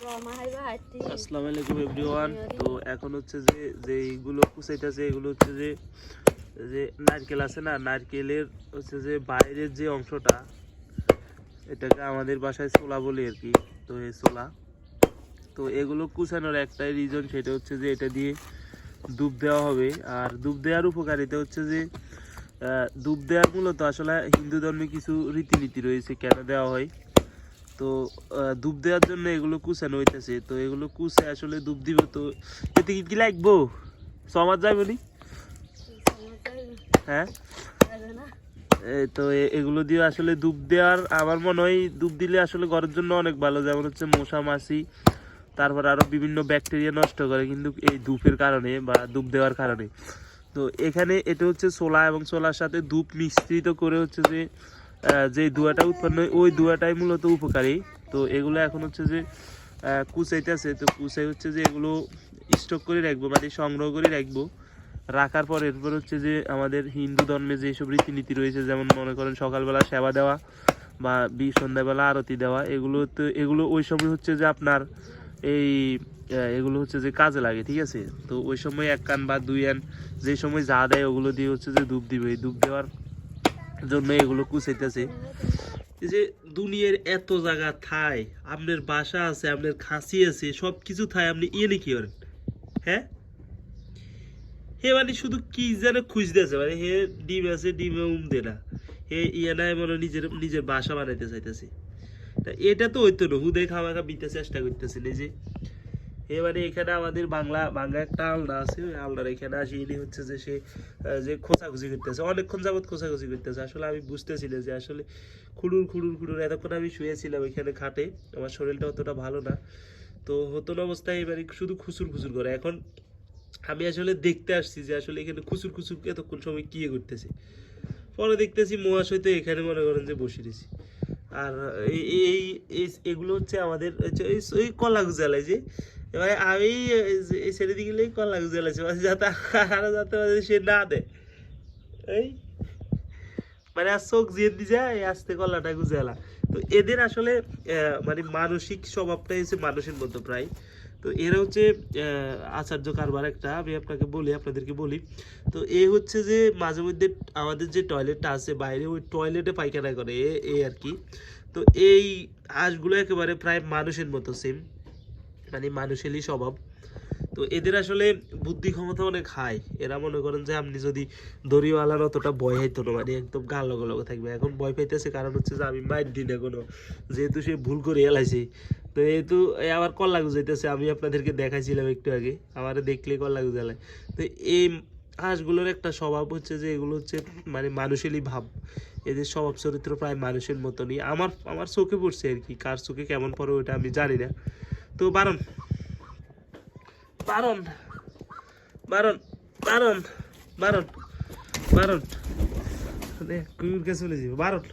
আসসালামু আলাইকুম এভরিওয়ান। তো এখন হচ্ছে যে এইগুলো কুচাইতেছে, এগুলো হচ্ছে যে যে নারকেল আছে না, নারকেলের হচ্ছে যে বাইরের যে অংশটা, এটাকে আমাদের বাসায় ছোলা বলি আর কি। তো এই ছোলা, তো এগুলো কুচানোর একটাই রিজন, সেটা হচ্ছে যে এটা দিয়ে দুধ দেওয়া হবে। আর দুধ দেওয়ার উপকারিতা হচ্ছে যে দুধ দেওয়ার মূলত আসলে হিন্দু ধর্মে কিছু রীতিনীতি রয়েছে কেন দেওয়া হয়। তো ধূপ দেওয়ার জন্য এগুলো কুচানো হইতেছে। তো এগুলো কুচে আসলে ধূপ দিব। তো এতে কি লাগবো? সমাজ যাবে নি? হ্যাঁ, তো এগুলো দিয়ে আসলে ধূপ দেওয়ার আমার মনে হয় ধূপ দিলে আসলে ঘরের জন্য অনেক ভালো, যেমন হচ্ছে মশা মাছি, তারপর আরো বিভিন্ন ব্যাকটেরিয়া নষ্ট করে কিন্তু এই ধূপের কারণে বা ধূপ দেওয়ার কারণে। তো এখানে এটা হচ্ছে ছোলা, এবং ছোলার সাথে ধূপ মিশ্রিত করে হচ্ছে যে যে ধোঁয়াটা উৎপন্ন হয় ওই ধোঁয়াটাই মূলত উপকারী। তো এগুলো এখন হচ্ছে যে কুচাইতেছে। তো কুচাই হচ্ছে যে এগুলো স্টক করে রাখবো, মানে সংগ্রহ করে রাখবো। রাখার পর এরপর হচ্ছে যে আমাদের হিন্দু ধর্মে যেসব রীতিনীতি রয়েছে, যেমন মনে করেন সকালবেলা সেবা দেওয়া বা সন্ধ্যাবেলা আরতি দেওয়া, এগুলো ওই সময় হচ্ছে যে আপনার এই এগুলো হচ্ছে যে কাজে লাগে, ঠিক আছে। তো ওই সময় 1 কান বা 2 কান যে সময় যা দেয় ওগুলো দিয়ে হচ্ছে যে ধূপ দিবে। ধূপ দেওয়ার জন্য এগুলো কুচাইতেছে। এই যে দুনিয়ার এত জায়গা থাই, আপনার বাসা আছে, আপনার খাসি আছে, সব কিছু থাই, আপনি ইয়ে কি করেন? হ্যাঁ, হে মানে শুধু কি যেন খুঁজতেছে, মানে হে ডিম আছে, ডিমে দে না, হে ইয়ে নাই, মানে নিজের নিজের বাসা বানাইতে চাইতেছে। তা এটা তো হইতো না, হুদে খামাখা বিতে চেষ্টা করতেছেন। এই যে এবারে এখানে আমাদের বাংলা একটা আলনা আছে, ওই আলনার এখানে আসিনি হচ্ছে যে সে যে খোঁচাখুচি করতেছে, অনেকক্ষণ যাবত খোঁচাখুচি করতেছে। আসলে আমি বুঝতেছি না যে আসলে খুঁড়ুর এতক্ষণ আমি শুয়েছিলাম এখানে খাটে, আমার শরীরটা অতটা ভালো না। তো নতুন অবস্থায় এবারে শুধু খুচুর করে। এখন আমি আসলে দেখতে আসছি যে আসলে এখানে খুচুর এতক্ষণ সময় কি করতেছে। পরে দেখতেছি মহাশয় তো এখানে মনে করেন যে বসে দিয়েছি। আর এগুলো হচ্ছে আমাদের ওই কলা গুজালায় যে, এবারে আমি এই ছেড়ে দিয়ে গেলেই কলা গুজালাইছে, যাতে যাতে সে না দেয়। এই মানে আর চোখ জিয়ে দিয়ে যায় আস্তে কলাটা গুজালা। তো এদের আসলে মানে মানসিক স্বভাবটাই হচ্ছে মানুষের মতো প্রায়। তো এরা হচ্ছে আচার্য কারবার একটা, আমি আপনাদেরকে বলি। তো এ হচ্ছে যে মাঝে মধ্যে আমাদের যে টয়লেটটা আছে বাইরে, ওই টয়লেটে পায়খানা করে এ আর কি। তো এই হাঁসগুলো একেবারে প্রায় মানুষের মতো সেম, মানে মানুষেরই স্বভাব। তো এদের আসলে বুদ্ধি ক্ষমতা অনেক হাই। এরা মনে করেন যে আপনি যদি দড়িওয়ালার অতটা ভয় হইতো না, মানে একদম গা লগে থাকবে। এখন ভয় পাইতেছে কারণ হচ্ছে যে আমি মাইর দিই না কোনো, যেহেতু সে ভুল করে এলাইছে। তো যেহেতু আবার কল্লা গুজাইতেছে, আমি আপনাদেরকে দেখাইছিলাম একটু আগে, আমার দেখলে কল্লা গুজালায়। তো এই হাঁসগুলোর একটা স্বভাব হচ্ছে যে এগুলো হচ্ছে মানে মানুষেরই ভাব। এদের স্বভাব চরিত্র প্রায় মানুষের মতনই, আমার চোখে পড়ছে আর কি। কার চোখে কেমন পড়ে ওটা আমি জানি না। তো বারণ বারণ বারণ বারণ বারণ বারণ, কুকুরকে চলে যাবে বারণ।